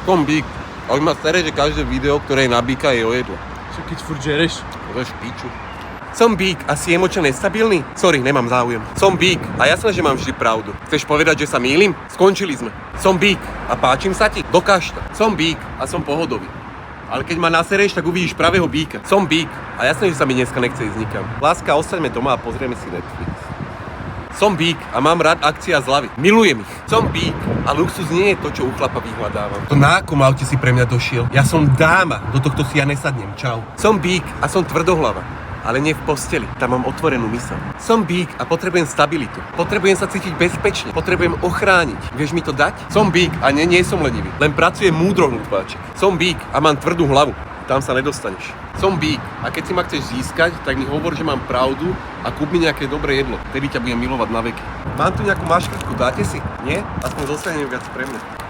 Som bík. A už ma staré, že každé video, ktoré je na bíka, je o jedlo. Čo keď furt žereš? Veš piču. Som bík a si emočne nestabilný? Sorry, nemám záujem. Som bík a jasné, že mám vždy pravdu. Chceš povedať, že sa mýlim? Skončili sme. Som bík a páčim sa ti? Dokáž to. Som bík a som pohodový. Ale keď ma nasereš, tak uvidíš pravého bíka. Som bík a jasné, že sa mi dneska nechce ísť nikam. Láska, ostaňme doma a pozrieme si Netflix. Som bík a mám rád akcie a zľavy. Milujem ich. Som bík a luxus nie je to, čo u chlapa vyhľadávam. To na akom aute si pre mňa došiel? Ja som dáma, do tohto si ja nesadnem. Čau. Som bík a som tvrdohlava. Ale nie v posteli, tam mám otvorenú myseľ. Som bík a potrebujem stabilitu. Potrebujem sa cítiť bezpečne. Potrebujem ochrániť. Vieš mi to dať? Som bík a nie som lenivý. Len pracujem múdro, hlupáčik. Som bík a mám tvrdú hlavu. Tam sa nedostaneš. Som bík a keď si ma chceš získať, tak mi hovor, že mám pravdu a kúp mi nejaké dobré jedlo. Vtedy ťa budem milovať na veky. Mám tu nejakú maškrtku, dáte si? Nie? Aspoň zostanem viac pre mňa.